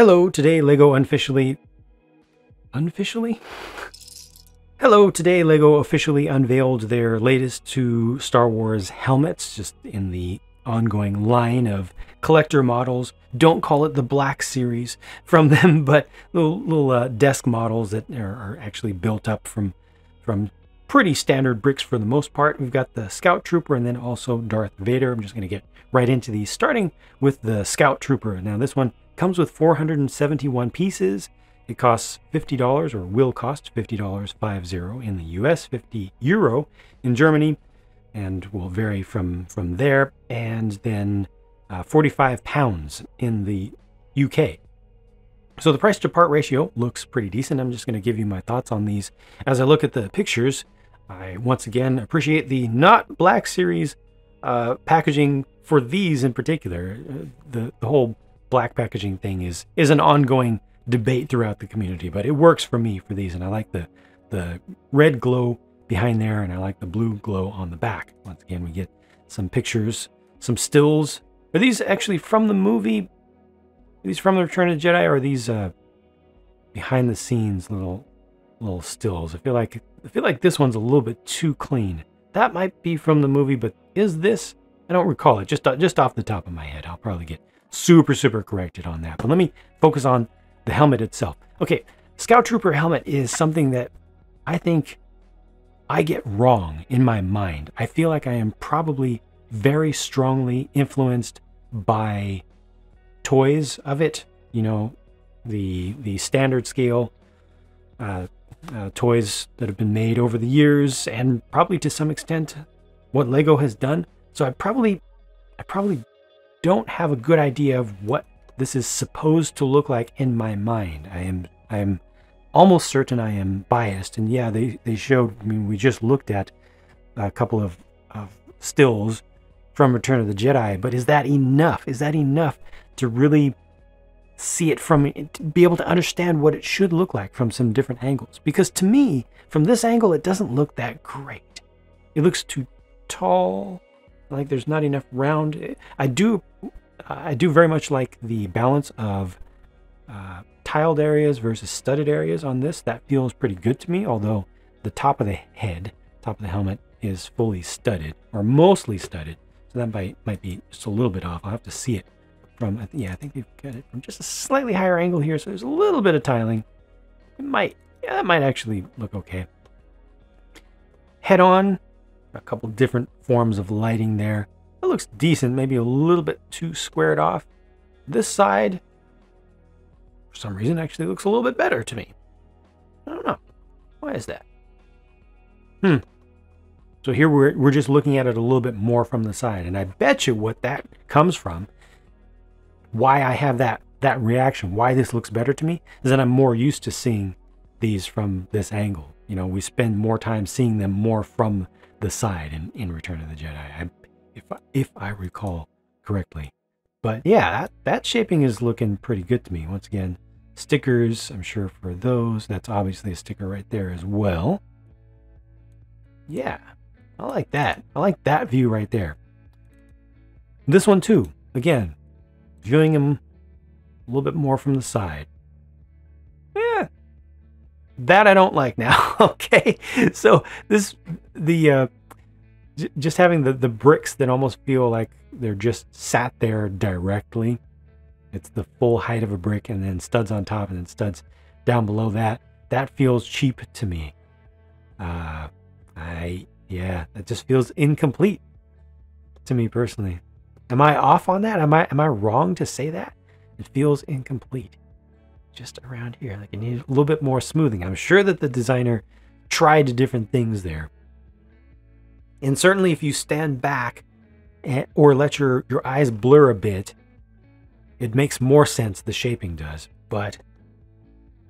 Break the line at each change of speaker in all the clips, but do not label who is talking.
Hello, today LEGO Hello, today LEGO officially unveiled their latest two Star Wars helmets, just in the ongoing line of collector models. Don't call it the Black Series from them, but little desk models that are actually built up from pretty standard bricks for the most part. We've got the Scout Trooper and then also Darth Vader. I'm just going to get right into these, starting with the Scout Trooper. Now this one comes with 471 pieces. It costs $50, or will cost $50, 50 in the US, 50 euro in Germany, and will vary from there, and then 45 pounds in the UK. So the price to part ratio looks pretty decent. I'm just going to give you my thoughts on these. As I look at the pictures, I once again appreciate the not Black Series packaging for these in particular. The whole black packaging thing is an ongoing debate throughout the community, but it works for me for these, and I like the red glow behind there, and I like the blue glow on the back. Once again, we get some pictures, some stills. Are these actually from the movie? Are these from the Return of the Jedi, or are these behind the scenes little stills? I feel like this one's a little bit too clean. That might be from the movie, but is this? I don't recall it. Just off the top of my head. I'll probably get super corrected on that. But let me focus on the helmet itself. Okay, Scout Trooper helmet is something that I think I get wrong in my mind. I feel like I am probably very strongly influenced by toys of it. You know, the standard scale toys that have been made over the years, and probably to some extent what LEGO has done. So I probably don't have a good idea of what this is supposed to look like in my mind. I am almost certain I am biased. And yeah, they showed, I mean, we just looked at a couple of stills from Return of the Jedi, but is that enough? Is that enough to really see it to be able to understand what it should look like from some different angles? Because to me, from this angle, it doesn't look that great. It looks too tall, like there's not enough round. I do very much like the balance of tiled areas versus studded areas on this. That feels pretty good to me, although the top of the helmet is fully studded, or mostly studded. So that might be just a little bit off. I'll have to see it from, yeah, I think they've got it from just a slightly higher angle here, so there's a little bit of tiling. That might actually look okay. Head on, a couple different forms of lighting there. It looks decent, maybe a little bit too squared off. This side, for some reason, actually looks a little bit better to me. I don't know. Why is that? So here we're just looking at it a little bit more from the side, and I bet you what that comes from, why I have that reaction, why this looks better to me, is that I'm more used to seeing these from this angle. You know, we spend more time seeing them more from the side in Return of the Jedi, if I recall correctly. But yeah, that shaping is looking pretty good to me. Once again, stickers, I'm sure for those. That's obviously a sticker right there as well. Yeah, I like that. I like that view right there. This one too, again, viewing them a little bit more from the side. Yeah, that I don't like now. Okay, so just having the bricks that almost feel like they're just sat there directly. It's the full height of a brick, and then studs on top, and then studs down below that. That feels cheap to me. Yeah, that just feels incomplete to me personally. Am I off on that? Am I wrong to say that? It feels incomplete. Just around here, like it needs a little bit more smoothing. I'm sure that the designer tried different things there. And certainly if you stand back or let your eyes blur a bit, it makes more sense, the shaping does. But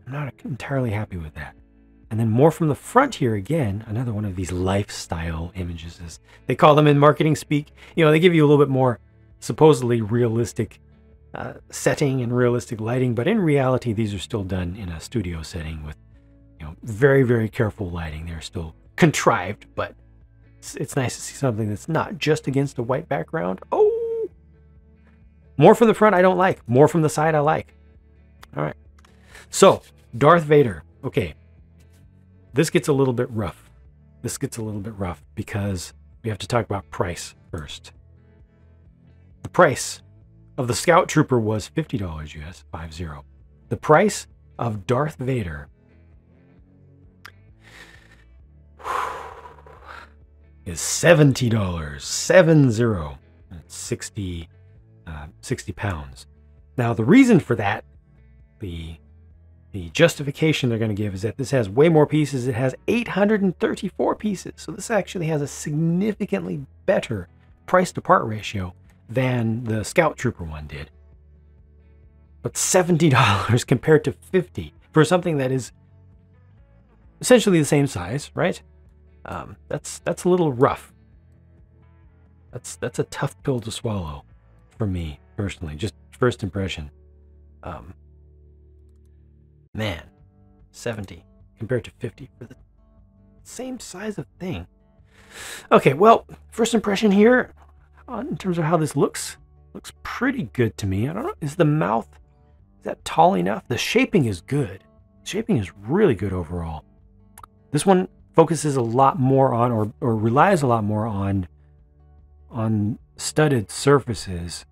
I'm not entirely happy with that. And then more from the front here again, another one of these lifestyle images, as they call them in marketing speak. You know, they give you a little bit more supposedly realistic setting and realistic lighting, but in reality, these are still done in a studio setting with, you know, very careful lighting. They're still contrived, but it's nice to see something that's not just against a white background. Oh, more from the front I don't like. More from the side I like. All right. So, Darth Vader. Okay. This gets a little bit rough. This gets a little bit rough because we have to talk about price first. The price of the Scout Trooper was $50 US, 50. The price of Darth Vader is $70, 70. That's 60 pounds. Now, the reason for that, the justification they're going to give is that this has way more pieces. It has 834 pieces. So this actually has a significantly better price to part ratio than the Scout Trooper one did. But $70 compared to $50 for something that is essentially the same size, right? That's a little rough. That's a tough pill to swallow for me personally. Just first impression. Man, 70 compared to 50 for the same size of thing. Okay, well, first impression here in terms of how this looks pretty good to me. I don't know, is the mouth, is that tall enough? The shaping is good. Shaping is really good overall. This one focuses a lot more on, or relies a lot more on studded surfaces.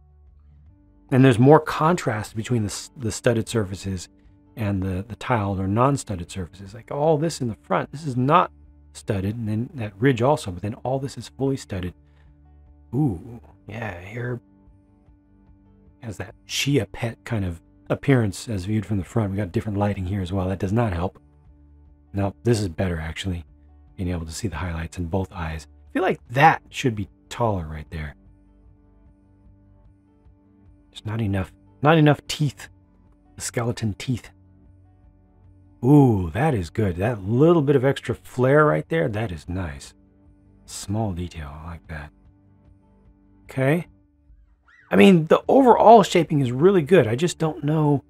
And there's more contrast between the studded surfaces and the tiled or non-studded surfaces. Like all this in the front, this is not studded, and then that ridge also, but then all this is fully studded. Ooh, yeah, here has that Shia Pet kind of appearance as viewed from the front. We got different lighting here as well. That does not help. Now, this is better actually, being able to see the highlights in both eyes. I feel like that should be taller right there. There's not enough teeth, the skeleton teeth. Ooh, that is good. That little bit of extra flare right there, that is nice. Small detail, I like that. Okay. I mean, the overall shaping is really good. I just don't know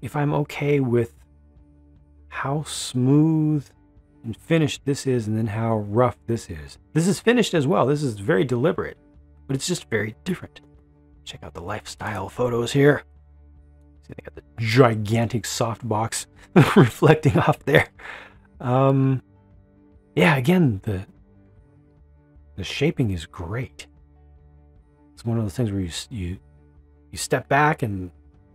if I'm okay with how smooth and finished this is and then how rough this is. This is finished as well. This is very deliberate, but it's just very different. Check out the lifestyle photos here. See, they got the gigantic softbox reflecting off there. Yeah, again, the shaping is great. It's one of those things where you step back and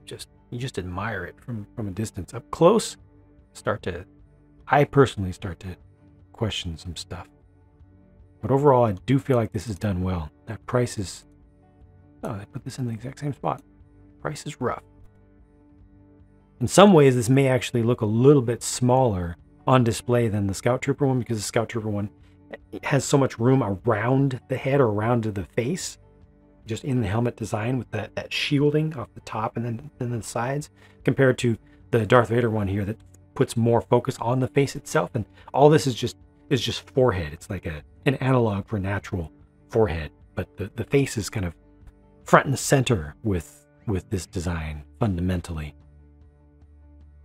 you just admire it from a distance. Up close, I personally start to question some stuff. But overall, I do feel like this is done well. That price is, oh, they put this in the exact same spot. Price is rough. In some ways, this may actually look a little bit smaller on display than the Scout Trooper one, because the Scout Trooper one has so much room around the head or around the face, just in the helmet design with that shielding off the top and then the sides, compared to the Darth Vader one here that puts more focus on the face itself. And all this is just forehead. It's like an analog for natural forehead, but the face is kind of front and center with this design fundamentally.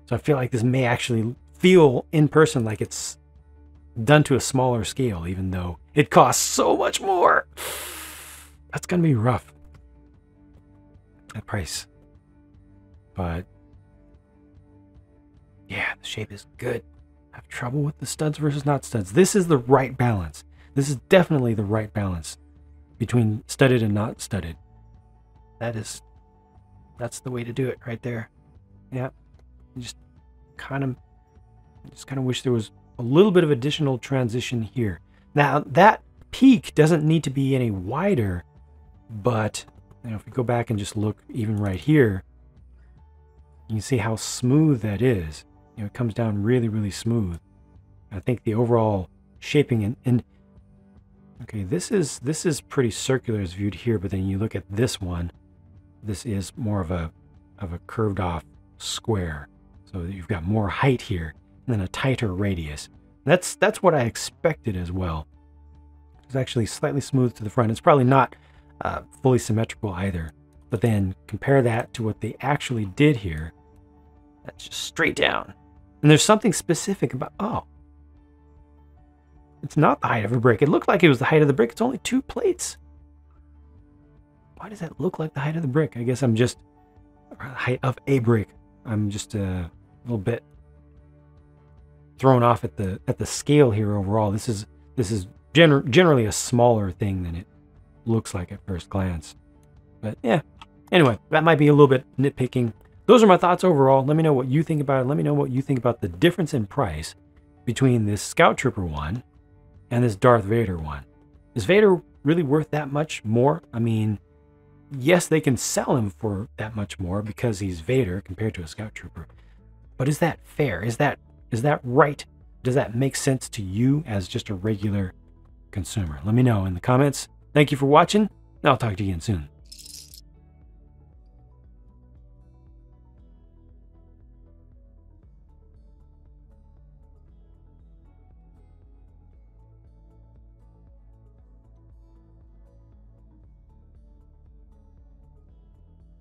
So I feel like this may actually feel in person like it's done to a smaller scale, even though it costs so much more. That's going to be rough, that price. But yeah, the shape is good. I have trouble with the studs versus not studs. This is the right balance. This is definitely the right balance between studded and not studded. That's the way to do it right there. Yeah. I just kind of wish there was a little bit of additional transition here. Now, that peak doesn't need to be any wider, but if we go back and just look even right here, you can see how smooth that is. It comes down really, really smooth. I think the overall shaping and okay, this is pretty circular as viewed here, but then you look at this one, this is more of a curved off square. So you've got more height here and then a tighter radius. That's what I expected as well. It's actually slightly smooth to the front. It's probably not fully symmetrical either. But then compare that to what they actually did here. That's just straight down. And there's something specific about, oh, it's not the height of a brick. It looked like it was the height of the brick. It's only 2 plates. Why does that look like the height of the brick? I guess I'm just, or the height of a brick. I'm just a little bit thrown off at the scale here overall. This is generally a smaller thing than it looks like at first glance. But yeah, anyway, that might be a little bit nitpicking. Those are my thoughts overall. Let me know what you think about it. Let me know what you think about the difference in price between this Scout Trooper one and this Darth Vader one. Is Vader really worth that much more? I mean, yes, they can sell him for that much more because he's Vader compared to a Scout Trooper. But is that fair? Is that right? Does that make sense to you as just a regular consumer? Let me know in the comments. Thank you for watching, and I'll talk to you again soon.